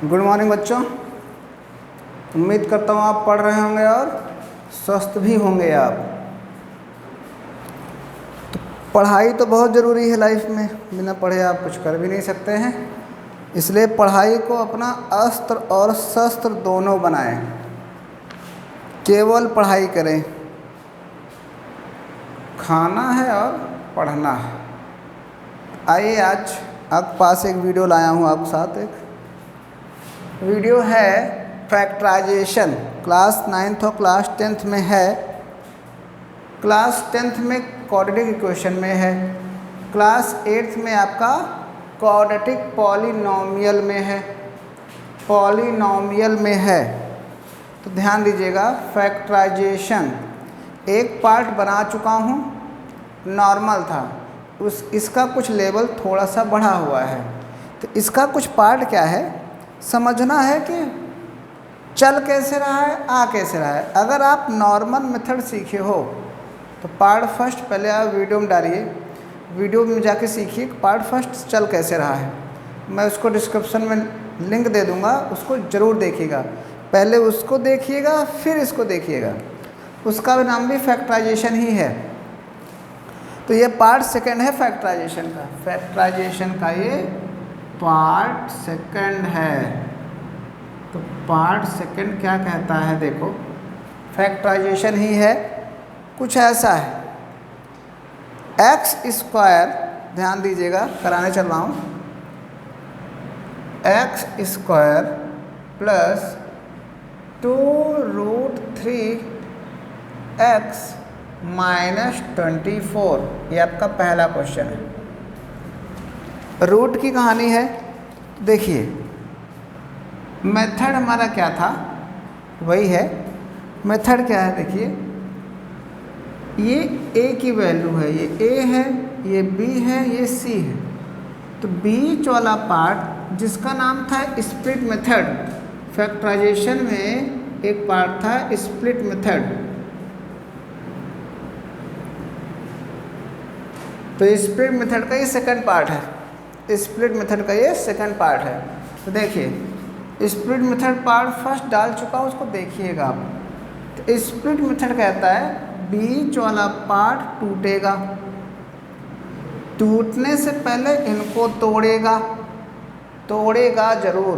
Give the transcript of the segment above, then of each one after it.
Good morning बच्चों। उम्मीद करता हूँ आप पढ़ रहे होंगे और स्वस्थ भी होंगे आप। तो पढ़ाई तो बहुत ज़रूरी है लाइफ में, बिना पढ़े आप कुछ कर भी नहीं सकते हैं। इसलिए पढ़ाई को अपना अस्त्र और शस्त्र दोनों बनाएं। केवल पढ़ाई करें, खाना है और पढ़ना है। आइए आज आपके पास एक वीडियो लाया हूँ आपके साथ। एक वीडियो है फैक्टराइजेशन, क्लास 9th और क्लास 10th में है। क्लास 10th में क्वाड्रेटिक इक्वेशन में है, क्लास 8th में आपका क्वाड्रेटिक पॉलिनॉमियल में है, पॉलिनॉमियल में है। तो ध्यान दीजिएगा, फैक्टराइजेशन एक पार्ट बना चुका हूँ, नॉर्मल था, इसका कुछ लेवल थोड़ा सा बढ़ा हुआ है। तो इसका कुछ पार्ट क्या है समझना है कि चल कैसे रहा है, आ कैसे रहा है। अगर आप नॉर्मल मेथड सीखे हो तो पार्ट फर्स्ट पहले आप वीडियो में डालिए, वीडियो में जाके सीखिए पार्ट फर्स्ट चल कैसे रहा है। मैं उसको डिस्क्रिप्शन में लिंक दे दूँगा, उसको ज़रूर देखिएगा। पहले उसको देखिएगा फिर इसको देखिएगा, उसका भी नाम भी फैक्टराइजेशन ही है। तो ये पार्ट सेकंड है फैक्टराइजेशन का। फैक्टराइजेशन का ये पार्ट सेकंड है। तो पार्ट सेकंड क्या कहता है, देखो फैक्टराइजेशन ही है, कुछ ऐसा है। एक्स स्क्वायर, ध्यान दीजिएगा कराने चल रहा हूँ, x square plus 2√3x minus 24, ये आपका पहला क्वेश्चन है। रूट की कहानी है। देखिए मेथड हमारा क्या था, वही है। मेथड क्या है, देखिए ये a की वैल्यू है, ये a है, ये b है, ये c है। तो बीच वाला पार्ट जिसका नाम था स्प्लिट मेथड, फैक्टराइजेशन में एक पार्ट था स्प्लिट मेथड। तो स्प्लिट मेथड का ये सेकंड पार्ट है, स्प्लिट मेथड का ये सेकंड पार्ट है। तो देखिए स्प्लिट मेथड पार्ट फर्स्ट डाल चुका हूँ, उसको देखिएगा आप। तो स्प्लिट मेथड कहता है बीच वाला पार्ट टूटेगा, टूटने से पहले इनको तोड़ेगा, तोड़ेगा जरूर।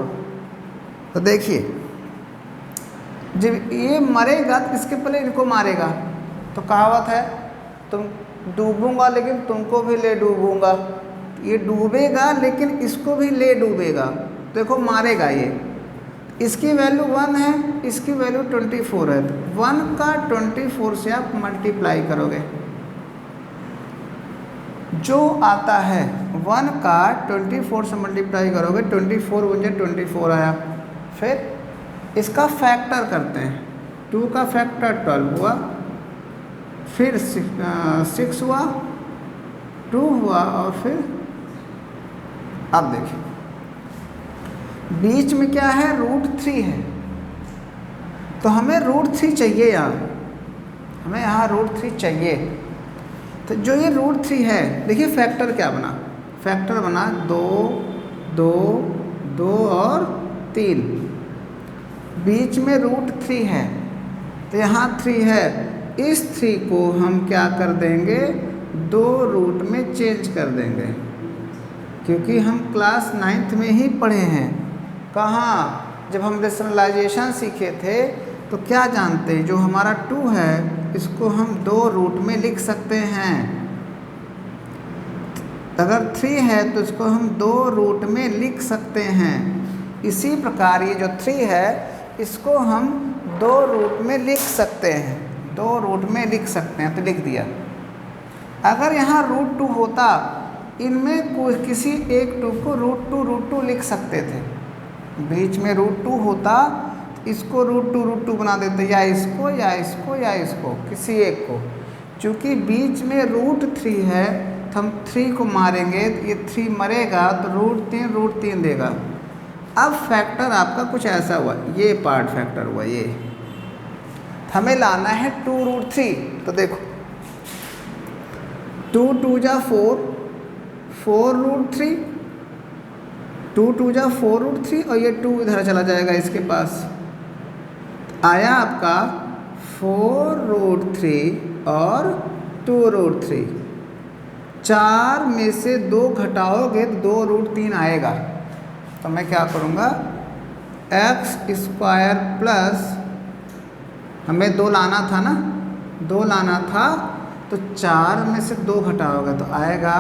तो देखिए जब ये मरेगा तो इसके पहले इनको मारेगा। तो कहावत है, तुम डूबूंगा लेकिन तुमको भी ले डूबूंगा। ये डूबेगा लेकिन इसको भी ले डूबेगा। देखो मारेगा ये, इसकी वैल्यू 1 है, इसकी वैल्यू 24 है। तो 1 का 24 से आप मल्टीप्लाई करोगे, जो आता है 1 का 24 से मल्टीप्लाई करोगे, 24 मुझे 24 आया। फिर इसका फैक्टर करते हैं, 2 का फैक्टर 12 हुआ, फिर 6 हुआ, 2 हुआ, और फिर अब देखिए बीच में क्या है, √3 है। तो हमें √3 चाहिए यहाँ, हमें यहाँ √3 चाहिए। तो जो ये √3 है, देखिए फैक्टर क्या बना, फैक्टर बना 2, 2, 2 और 3। बीच में √3 है, तो यहाँ 3 है। इस 3 को हम क्या कर देंगे, 2 रूट में चेंज कर देंगे, क्योंकि हम क्लास 9th में ही पढ़े हैं। कहाँ, जब हम रेशनलाइजेशन सीखे थे तो क्या जानते हैं, जो हमारा 2 है इसको हम 2 रूट में लिख सकते हैं। अगर 3 है तो इसको हम 2 रूट में लिख सकते हैं। इसी प्रकार ये जो 3 है इसको हम 2 रूट में लिख सकते हैं, 2 रूट में लिख सकते हैं। तो लिख दिया। अगर यहाँ √2 होता, इनमें कोई किसी एक 2 को √2 लिख सकते थे। बीच में √2 होता, इसको √2 बना देते, या इसको या इसको या इसको, किसी एक को। चूँकि बीच में √3 है तो हम 3 को मारेंगे, तो ये 3 मरेगा तो √3 देगा। अब फैक्टर आपका कुछ ऐसा हुआ, ये पार्ट फैक्टर हुआ ये। हमें लाना है 2√3। तो देखो 2 2 जा 4, 4√3 2 2 जा 4√3 और ये 2 इधर चला जाएगा इसके पास, आया आपका 4√3 और 2√3। 4 में से 2 घटाओगे तो 2√3 आएगा। तो मैं क्या करूँगा, x² प्लस, हमें 2 लाना था ना, 2 लाना था, तो 4 में से 2 घटाओगे तो आएगा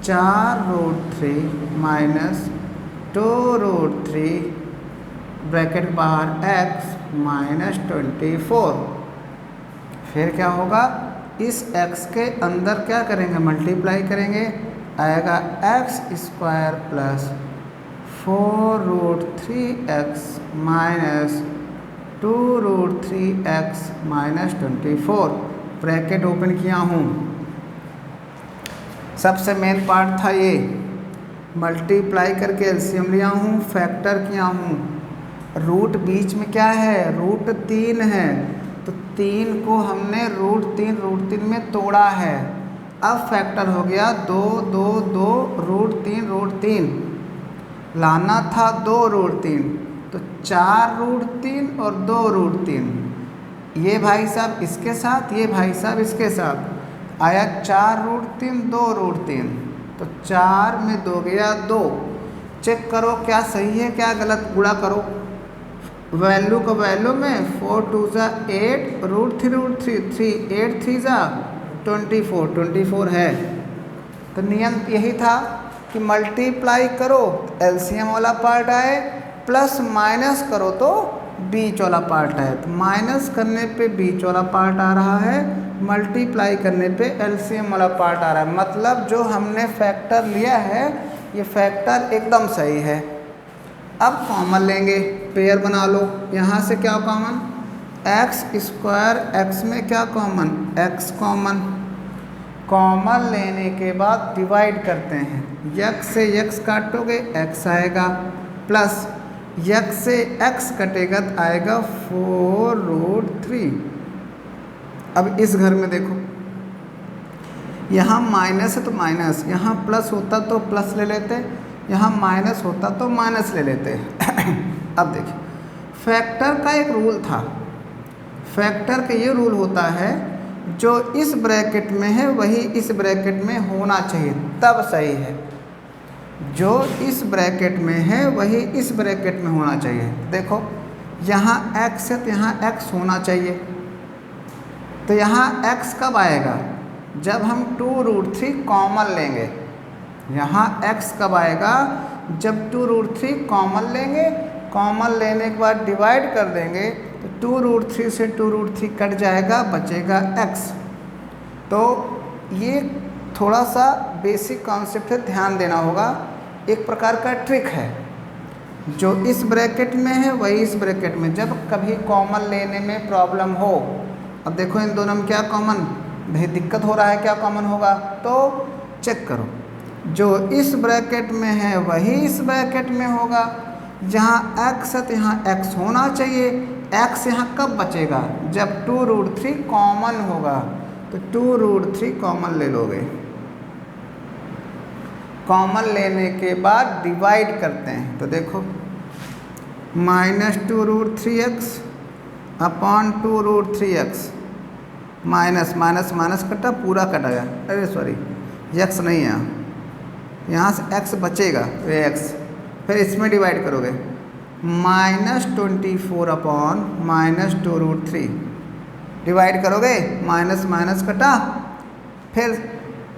4√3 माइनस 2√3 ब्रैकेट बाहर x माइनस 24। फिर क्या होगा, इस x के अंदर क्या करेंगे, मल्टीप्लाई करेंगे, आएगा x² plus 4√3x minus 2√3x minus 24। Bracket open किया हूँ। सबसे मेन पार्ट था ये, मल्टीप्लाई करके एलसीएम लिया हूँ, फैक्टर किया हूँ। रूट बीच में क्या है, √3 है, तो 3 को हमने √3 में तोड़ा है। अब फैक्टर हो गया 2 2 2 √3 लाना था 2√3, तो 4√3 और 2√3, ये भाई साहब इसके साथ, ये भाई साहब इसके साथ, आया 4√3 2√3, तो 4 में 2 गया 2। चेक करो क्या सही है क्या गलत, गुणा करो वैल्यू को वैल्यू में, 4 2 जा 8 √3 3 8 3 जा 24 है। तो नियम यही था कि मल्टीप्लाई करो एलसीएम वाला पार्ट आए, प्लस माइनस करो तो बीच वाला पार्ट आए। तो माइनस करने पे बीच वाला पार्ट आ रहा है, मल्टीप्लाई करने पे एलसीएम वाला पार्ट आ रहा है। मतलब जो हमने फैक्टर लिया है ये फैक्टर एकदम सही है। अब कॉमन लेंगे, पेयर बना लो। यहाँ से क्या कॉमन, x², x में क्या कॉमन, x कॉमन। कॉमन लेने के बाद डिवाइड करते हैं, x से x काटोगे x आएगा, प्लस x से x कटेगा तो आएगा 4√3। अब इस घर में देखो, यहाँ माइनस है तो माइनस, यहाँ प्लस होता तो प्लस ले लेते, यहाँ माइनस होता तो माइनस ले लेते। अब देखिए, फैक्टर का एक रूल था, फैक्टर का ये रूल होता है जो इस ब्रैकेट में है वही इस ब्रैकेट में होना चाहिए तब सही है, जो इस ब्रैकेट में है वही इस ब्रैकेट में होना चाहिए। देखो यहाँ x है तो यहाँ x होना चाहिए, तो यहाँ x कब आएगा, जब हम 2√3 कॉमन लेंगे। यहाँ x कब आएगा, जब 2√3 कॉमन लेंगे, कॉमन लेने के बाद डिवाइड कर देंगे तो 2√3 से 2√3 कट जाएगा, बचेगा x। तो ये थोड़ा सा बेसिक कॉन्सेप्ट है, ध्यान देना होगा, एक प्रकार का ट्रिक है। जो इस ब्रैकेट में है वही इस ब्रैकेट में, जब कभी कॉमन लेने में प्रॉब्लम हो। अब देखो इन दोनों में क्या कॉमन, भाई दिक्कत हो रहा है, क्या कॉमन होगा, तो चेक करो, जो इस ब्रैकेट में है वही इस ब्रैकेट में होगा। जहाँ x है तो यहाँ x होना चाहिए, x यहाँ कब बचेगा, जब 2√3 कॉमन होगा। तो 2√3 कॉमन ले लोगे, कॉमन लेने के बाद डिवाइड करते हैं, तो देखो minus 2√3x upon 2√3x, minus minus minus कटा, पूरा कटा गया, अरे सॉरी x नहीं है, यहाँ से x बचेगा, तो x, फिर इसमें डिवाइड करोगे, -24 अपॉन -2√3 डिवाइड करोगे, माइनस माइनस कटा। फिर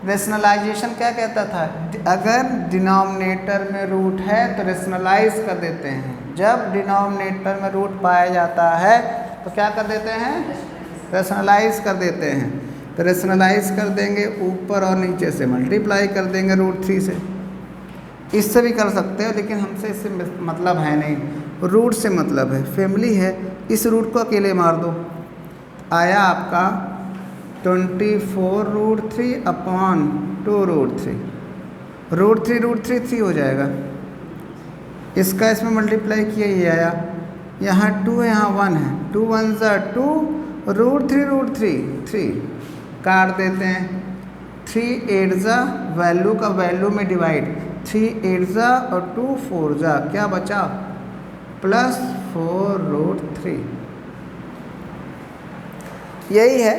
रेशनलाइजेशन क्या कहता था, अगर डिनोमिनेटर में रूट है तो रेशनलाइज कर देते हैं। जब डिनोमिनेटर में रूट पाया जाता है तो क्या कर देते हैं, रेशनलाइज कर देते हैं। तो रेशनलाइज कर देंगे, ऊपर और नीचे से मल्टीप्लाई कर देंगे √3 से। इससे भी कर सकते हो, लेकिन हमसे इससे मतलब है नहीं, रूट से मतलब है, फैमिली है, इस रूट को अकेले मार दो। आया आपका 24√3 अपॉन 2√3, √3 3 हो जाएगा, इसका इसमें मल्टीप्लाई किया, ये आया, यहाँ 2 है यहाँ 1 है, 2 1 ज़ा 2, √3 3 काट देते हैं, 3 8 ज़ा वैल्यू का वैल्यू में डिवाइड, 3 8 जा और 2 4 जा, क्या बचा +4√3। यही है,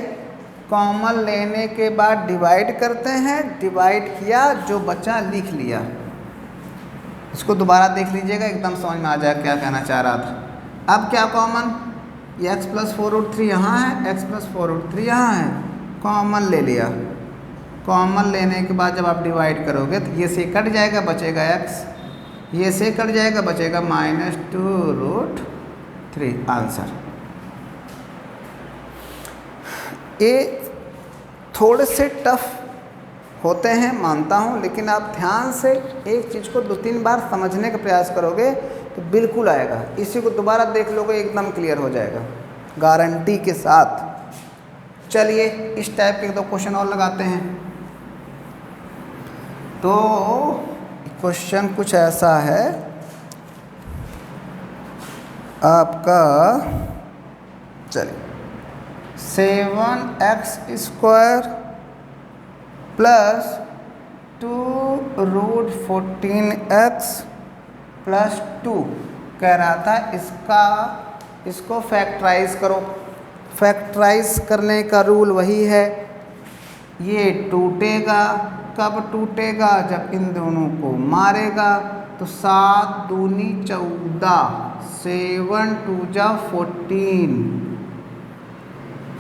कॉमन लेने के बाद डिवाइड करते हैं, डिवाइड किया जो बचा लिख लिया। इसको दोबारा देख लीजिएगा, एकदम समझ में आ जाएगा क्या कहना चाह रहा था। अब क्या कॉमन, ये x+4√3 यहाँ है, x+4√3 यहाँ है, कॉमन ले लिया। कॉमन लेने के बाद जब आप डिवाइड करोगे तो ये से कट जाएगा, बचेगा x, ये से कट जाएगा, बचेगा -2√3 आंसर। ये थोड़े से टफ होते हैं मानता हूँ, लेकिन आप ध्यान से एक चीज़ को 2-3 बार समझने का प्रयास करोगे तो बिल्कुल आएगा। इसी को दोबारा देख लोगे एकदम क्लियर हो जाएगा, गारंटी के साथ। चलिए इस टाइप के 2 क्वेश्चन और लगाते हैं। तो क्वेश्चन कुछ ऐसा है आपका, चलिए 7x² + 2√14x + 2 कह रहा था, इसको फैक्टराइज करो। फैक्टराइज करने का रूल वही है, ये टूटेगा, कब टूटेगा, जब इन दोनों को मारेगा। तो 7 दूनी 14, 7 2 जा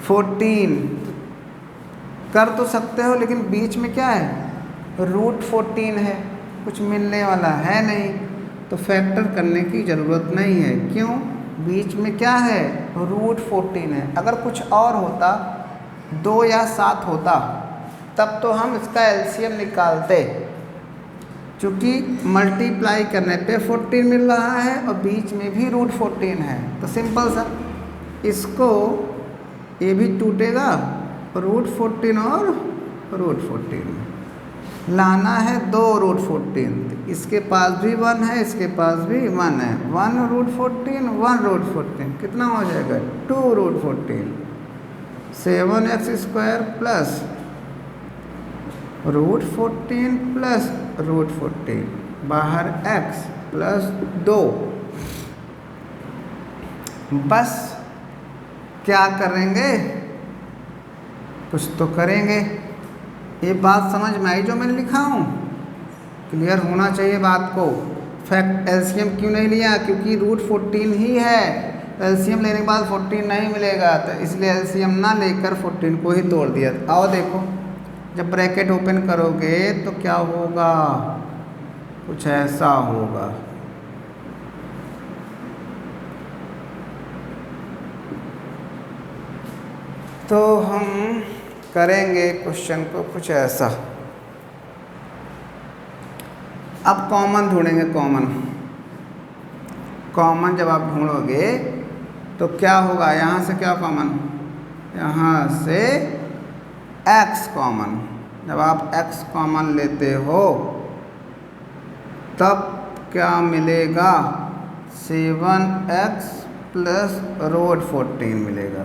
14 कर तो सकते हो, लेकिन बीच में क्या है, √14 है, कुछ मिलने वाला है नहीं, तो फैक्टर करने की ज़रूरत नहीं है। क्यों, बीच में क्या है, √14 है। अगर कुछ और होता, 2 या 7 होता, तब तो हम इसका एलसीएम निकालते। चूँकि मल्टीप्लाई करने पे 14 मिल रहा है और बीच में भी √14 है, तो सिंपल सा इसको, ये भी टूटेगा, √14 और √14 लाना है, 2√14। इसके पास भी 1 है, इसके पास भी 1 है, 1√14 1√14 कितना हो जाएगा, 2√14। 7x² + √14 + √14, बाहर x + 2। बस क्या करेंगे, कुछ तो करेंगे। ये बात समझ में आई जो मैंने लिखा हूँ, क्लियर होना चाहिए बात को। फैक्ट एलसीएम क्यों नहीं लिया, क्योंकि √14 ही है, एलसीएम लेने के बाद 14 नहीं मिलेगा, तो इसलिए एलसीएम ना लेकर 14 को ही तोड़ दिया। आओ देखो, जब ब्रैकेट ओपन करोगे तो क्या होगा, कुछ ऐसा होगा। तो हम करेंगे क्वेश्चन को कुछ ऐसा। अब कॉमन ढूंढेंगे, कॉमन जब आप ढूंढोगे तो क्या होगा, यहाँ से क्या कॉमन, यहाँ से x कॉमन। जब आप x कॉमन लेते हो तब क्या मिलेगा, 7x + √14 मिलेगा।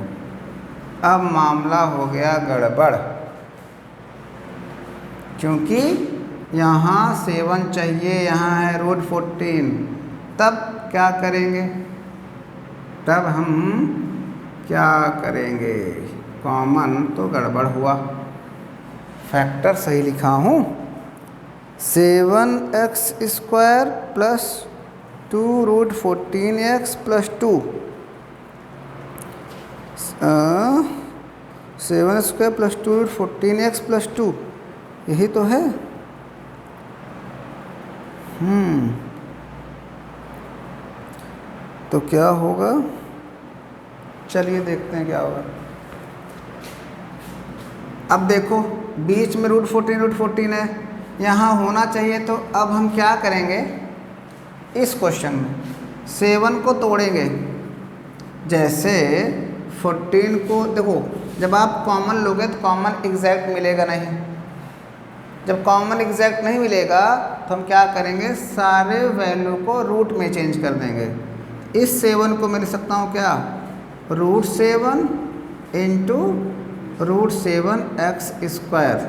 अब मामला हो गया गड़बड़, क्योंकि यहाँ 7 चाहिए, यहाँ है √14। तब क्या करेंगे, तब हम क्या करेंगे, कॉमन तो गड़बड़ हुआ, फैक्टर सही लिखा हूँ, 7x² + 2√14x + 2, 7² + 2√14x + 2, यही तो है। तो क्या होगा, चलिए देखते हैं क्या होगा। अब देखो बीच में √14 है, यहाँ होना चाहिए, तो अब हम क्या करेंगे, इस क्वेश्चन में 7 को तोड़ेंगे। जैसे 14 को देखो, जब आप कॉमन लोगे तो कॉमन एग्जैक्ट मिलेगा नहीं, जब कॉमन एग्जैक्ट नहीं मिलेगा तो हम क्या करेंगे, सारे वैल्यू को रूट में चेंज कर देंगे। इस 7 को मैं लिख सकता हूँ क्या, √7 × √7x²।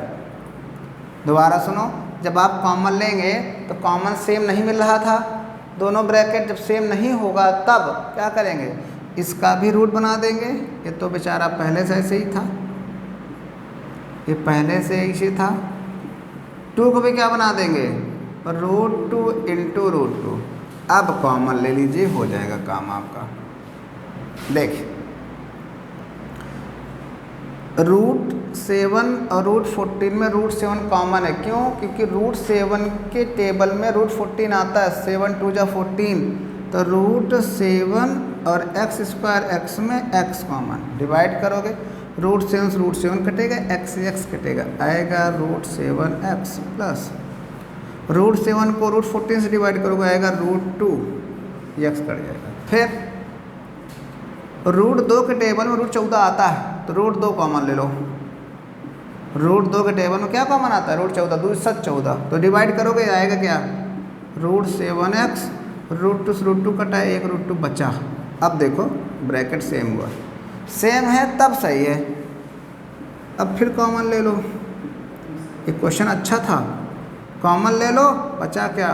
दोबारा सुनो, जब आप कॉमन लेंगे तो कॉमन सेम नहीं मिल रहा था, दोनों ब्रैकेट जब सेम नहीं होगा तब क्या करेंगे, इसका भी रूट बना देंगे। ये तो बेचारा पहले से ऐसे ही था, ये पहले से ऐसे था। 2 को भी क्या बना देंगे, √2 इंटू √2। अब कॉमन ले लीजिए, हो जाएगा काम आपका। देखिए √7 और √14 में √7 कॉमन है, क्यों? क्योंकि √7 के टेबल में √14 आता है, 7 2 जा 14, तो √7 और x² x में x कॉमन, डिवाइड करोगे √7 से √7 कटेगा, x से x कटेगा, आएगा √7x प्लस √7 को √14 से डिवाइड करोगे आएगा √2, x कट जाएगा। फिर √2 के टेबल में √14 आता है, तो √2 कॉमन ले लो। √2 के टेबल में क्या कॉमन आता है, √14, 2 7 14, तो डिवाइड करोगे आएगा क्या, √7x, √2 से √2 कटा, एक √2 बचा। अब देखो ब्रैकेट सेम हुआ, सेम है तब सही है। अब फिर कॉमन ले लो, ये क्वेश्चन अच्छा था, कॉमन ले लो, बचा क्या,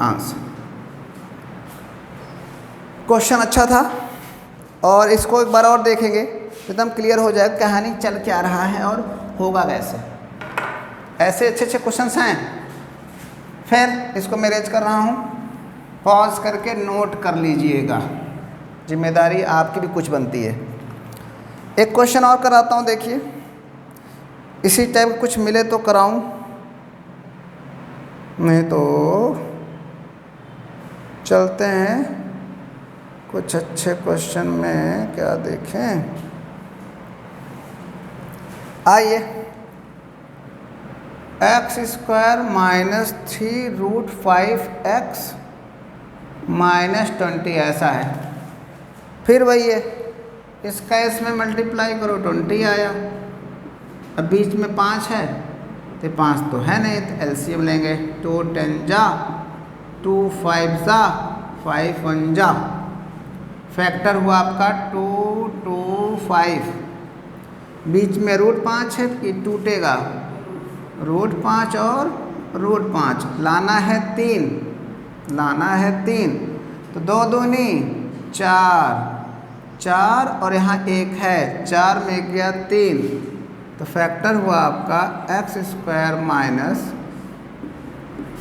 आंसर। क्वेश्चन अच्छा था और इसको एक बार और देखेंगे तो एकदम क्लियर हो जाएगा कहानी चल क्या रहा है और होगा कैसे। ऐसे अच्छे अच्छे क्वेश्चंस हैं। फिर इसको मैं रेज कर रहा हूँ, पॉज करके नोट कर लीजिएगा, जिम्मेदारी आपकी भी कुछ बनती है। एक क्वेश्चन और कराता हूँ, देखिए इसी टाइप कुछ मिले तो कराऊँ, नहीं तो चलते हैं कुछ अच्छे क्वेश्चन में, क्या देखें। आइए, x² -3 √5x -20 ऐसा है। फिर वही है, इसका इसमें मल्टीप्लाई करो 20 आया। अब बीच में 5 है तो 5 तो है नहीं, तो एलसीएम लेंगे, 2 10 जा, 2 5 जा, 5 1 जा, फैक्टर हुआ आपका 2 2 5। बीच में √5 है कि टूटेगा, √5 और √5 लाना है 3, लाना है 3, तो 2 दूनी 4, 4 और यहाँ 1 है, 4 में गया 3, तो फैक्टर हुआ आपका x²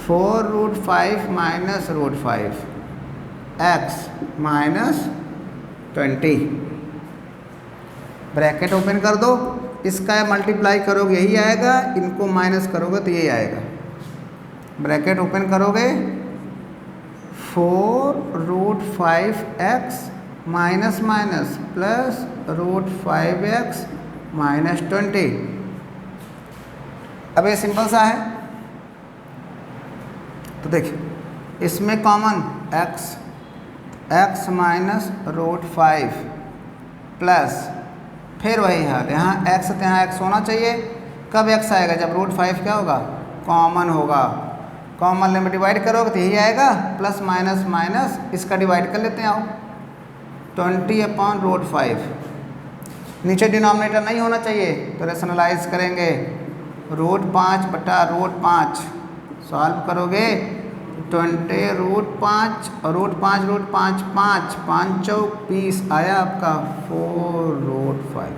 -4 √5 -√5 x -20। ब्रैकेट ओपन कर दो, इसका मल्टीप्लाई करोगे यही आएगा, इनको माइनस करोगे तो यही आएगा। ब्रैकेट ओपन करोगे 4 √5x minus minus plus √5x -20। अब ये सिंपल सा है, तो देखिए इसमें कॉमन x -√5 प्लस फिर वही हाल, यहाँ x तो यहाँ x होना चाहिए। कब x आएगा, जब √5 क्या होगा, कॉमन होगा। कॉमन ले में डिवाइड करोगे तो यही आएगा, प्लस माइनस माइनस, इसका डिवाइड कर लेते हैं। आओ 20/√5, नीचे डिनोमिनेटर नहीं होना चाहिए तो रेशनलाइज करेंगे, √5 बटा √5 सॉल्व करोगे 20 √5 और √5 5 5 चौक 20 आया आपका 4 √5।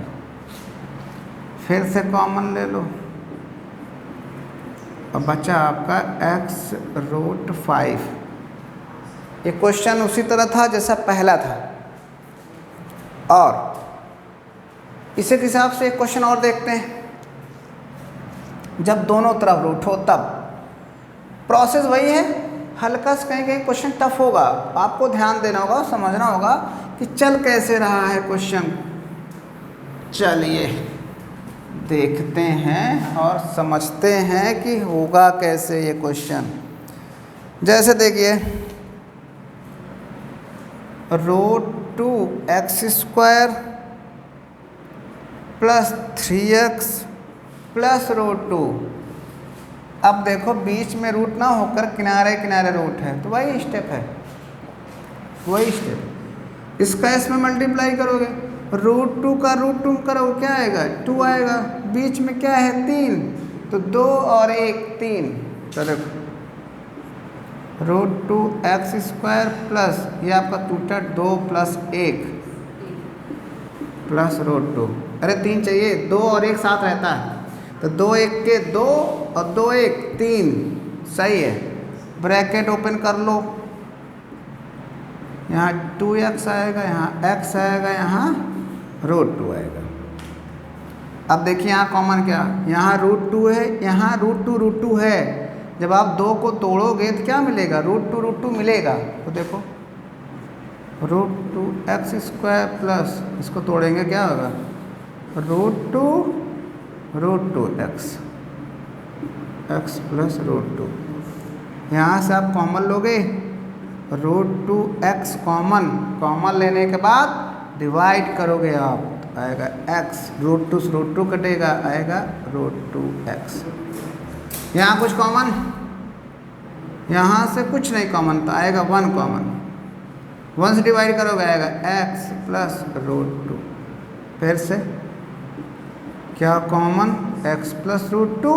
फिर से कॉमन ले लो, अब बचा आपका x √5। ये क्वेश्चन उसी तरह था जैसा पहला था, और इसी के हिसाब से एक क्वेश्चन और देखते हैं। जब दोनों तरफ रूट हो तब प्रोसेस वही है, हल्का से कहीं कहीं क्वेश्चन टफ होगा, आपको ध्यान देना होगा, समझना होगा कि चल कैसे रहा है क्वेश्चन। चलिए देखते हैं और समझते हैं कि होगा कैसे ये क्वेश्चन। जैसे देखिए √2x² + 3x + √2। अब देखो बीच में रूट ना होकर किनारे किनारे रूट है, तो वही स्टेप है, वही स्टेप। इसका इसमें मल्टीप्लाई करोगे, √2 का √2 करोगे क्या आएगा, 2 आएगा, बीच में क्या है 3, तो 2 और 1 3। तो देखो √2x² प्लस ये आपका टूटा 2 + 1 प्लस √2। अरे 3 चाहिए, 2 और 1 साथ रहता है, तो 2 1 के 2 और 2 1 3, सही है। ब्रैकेट ओपन कर लो, यहाँ 2x आएगा, यहाँ x आएगा, यहाँ √2 आएगा। अब देखिए यहाँ कॉमन क्या, यहाँ √2 है, यहाँ √2 है। जब आप 2 को तोड़ोगे तो क्या मिलेगा, √2 मिलेगा। तो देखो √2x² प्लस इसको तोड़ेंगे क्या होगा, √2x प्लस √2। यहाँ से आप कॉमन लोगे, √2x कॉमन लेने के बाद डिवाइड करोगे आप, तो आएगा x, √2 से √2 कटेगा, आएगा √2x। यहाँ कुछ कॉमन, यहाँ से कुछ नहीं कॉमन, तो आएगा 1 कॉमन। 1 से डिवाइड करोगे आएगा x प्लस √2। फिर से क्या कॉमन, x प्लस √2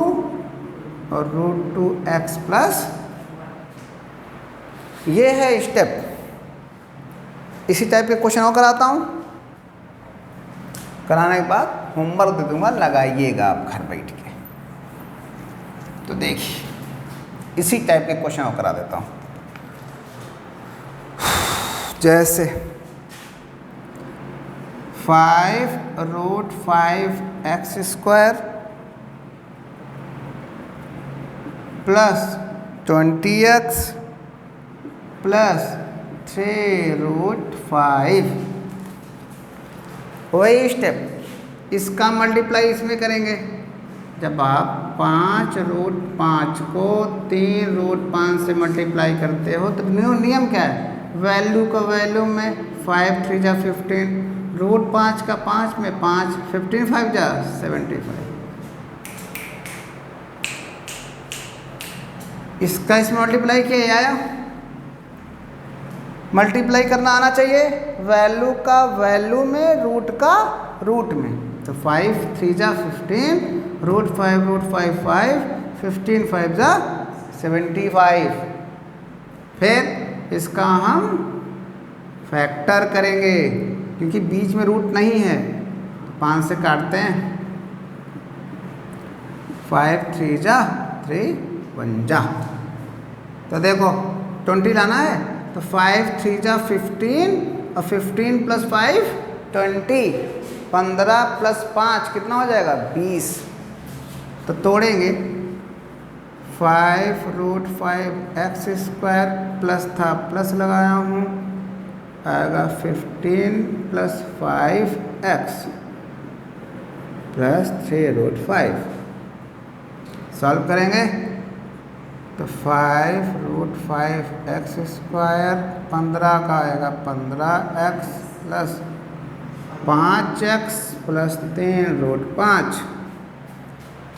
और √2x प्लस, ये है स्टेप। इसी टाइप के क्वेश्चन और कराता हूँ, कराने के बाद होमवर्क दे दूंगा, लगाइएगा आप घर बैठ के। तो देखिए इसी टाइप के क्वेश्चन और करा देता हूँ। जैसे 5√5x² प्लस 20x प्लस 3√5, वही स्टेप, इसका मल्टीप्लाई इसमें करेंगे। जब आप 5√5 को 3√5 से मल्टीप्लाई करते हो तो नियम क्या है, वैल्यू का वैल्यू में 5 3 जा 15, √5 का 5 में 5, 15 5 जा 75। इसका इसमें मल्टीप्लाई किया आया, मल्टीप्लाई करना आना चाहिए वैल्यू का वैल्यू में, रूट का रूट में। तो 5 3 जा 15, √5 5, 15 5 जा 75। फिर इसका हम फैक्टर करेंगे, क्योंकि बीच में रूट नहीं है, तो 5 से काटते हैं, 5 3 जा 3 1 जा। तो देखो 20 लाना है, तो 5 3 जा 15 और 15 प्लस 5 20, 15 प्लस 5 कितना हो जाएगा 20। तो तोड़ेंगे, 5√5x² प्लस था, प्लस लगाया हूँ, आएगा 15 प्लस 5x प्लस 3√5। सॉल्व करेंगे तो 5√5x² 15 का आएगा 15x प्लस 5x प्लस 3√5।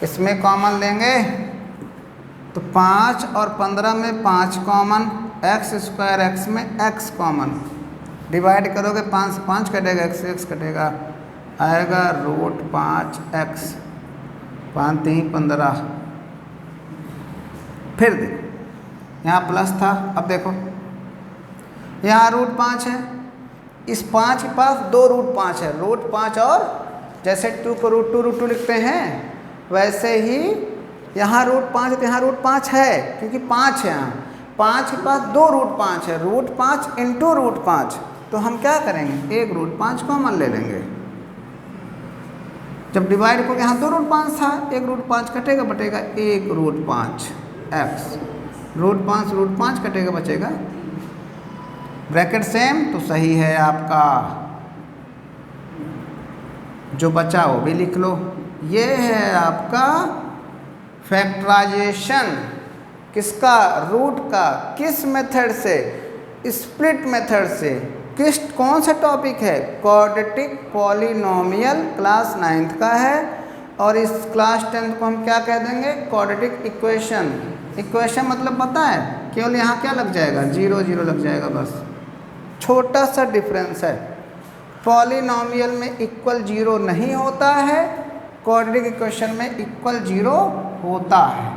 इसमें कॉमन लेंगे तो 5 और 15 में 5 कॉमन, x² x में x कॉमन, डिवाइड करोगे 5 से 5 कटेगा, x से x कटेगा, आएगा √5x, 5 3 15। फिर देखो यहाँ प्लस था, अब देखो यहाँ √5 है, इस 5 के पास 2 √5 है, √5 और जैसे 2 को √2 लिखते हैं वैसे ही यहाँ √5 है, तो यहाँ √5 है, क्योंकि 5 है यहाँ, 5 के पास 2 √5 है, √5 इंटू √5। तो हम क्या करेंगे, एक √5 कॉमन ले लेंगे। जब डिवाइड को यहाँ 2 √5 था, एक √5 कटेगा, बटेगा 1 √5x, √5 कटेगा, बचेगा ब्रैकेट सेम, तो सही है आपका। जो बचा वो भी लिख लो। ये है आपका फैक्टराइजेशन, किसका, रूट का, किस मेथड से, स्प्लिट मेथड से। किस कौन सा टॉपिक है, क्वाड्रेटिक पॉलिनोमियल, क्लास 9th का है, और इस क्लास 10th को हम क्या कह देंगे, क्वाड्रेटिक इक्वेशन। इक्वेशन मतलब पता है, केवल यहाँ क्या लग जाएगा, 0 0 लग जाएगा, बस छोटा सा डिफरेंस है। पॉलिनोमियल में इक्वल 0 नहीं होता है, क्वाड्रेटिक इक्वेशन में इक्वल 0 होता है।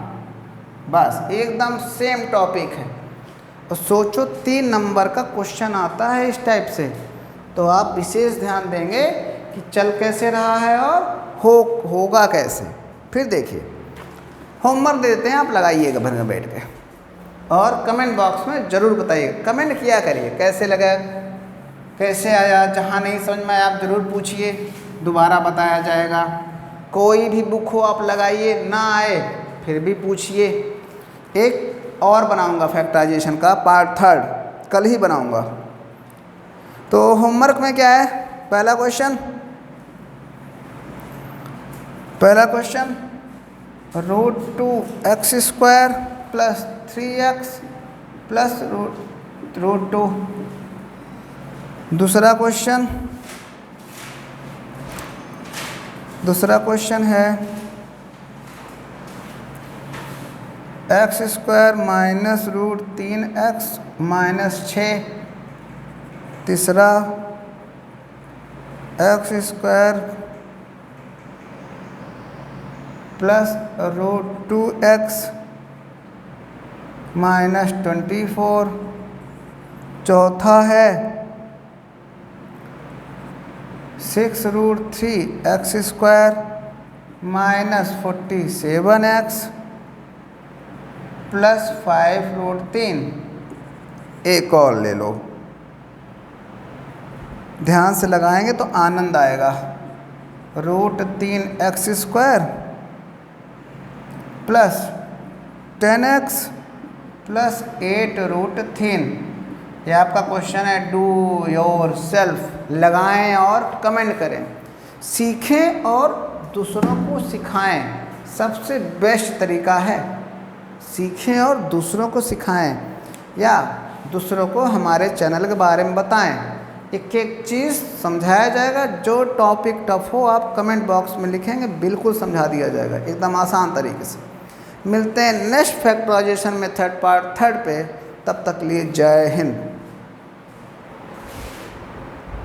बस एकदम सेम टॉपिक है। और सोचो 3 नंबर का क्वेश्चन आता है इस टाइप से, तो आप विशेष ध्यान देंगे कि चल कैसे रहा है और होगा कैसे। फिर देखिए, होमवर्क दे देते हैं, आप लगाइएगा घर में बैठ के और कमेंट बॉक्स में ज़रूर बताइएगा, कमेंट किया करिए कैसे लगा, कैसे आया। जहाँ नहीं समझ में आया आप ज़रूर पूछिए, दोबारा बताया जाएगा। कोई भी बुक हो आप लगाइए, ना आए फिर भी पूछिए। एक और बनाऊंगा फैक्टराइजेशन का पार्ट 3, कल ही बनाऊंगा। तो होमवर्क में क्या है, पहला क्वेश्चन √2x² + 3x + √2। दूसरा क्वेश्चन है x² - √3x - 6। तीसरा x² + √2x - 24। चौथा है 6√3x² - 47x + 5√3। एक और ले लो, ध्यान से लगाएंगे तो आनंद आएगा। √3x² + 10x + 8√3। ये आपका क्वेश्चन है, डू योर सेल्फ। लगाएं और कमेंट करें। सीखें और दूसरों को सिखाएं, सबसे बेस्ट तरीका है। सीखें और दूसरों को सिखाएं या दूसरों को हमारे चैनल के बारे में बताएं। एक एक चीज़ समझाया जाएगा। जो टॉपिक टफ हो आप कमेंट बॉक्स में लिखेंगे, बिल्कुल समझा दिया जाएगा एकदम आसान तरीके से। मिलते हैं नेक्स्ट फैक्टराइजेशन मेथड पार्ट 3 पे। तब तक लिए जय हिंद।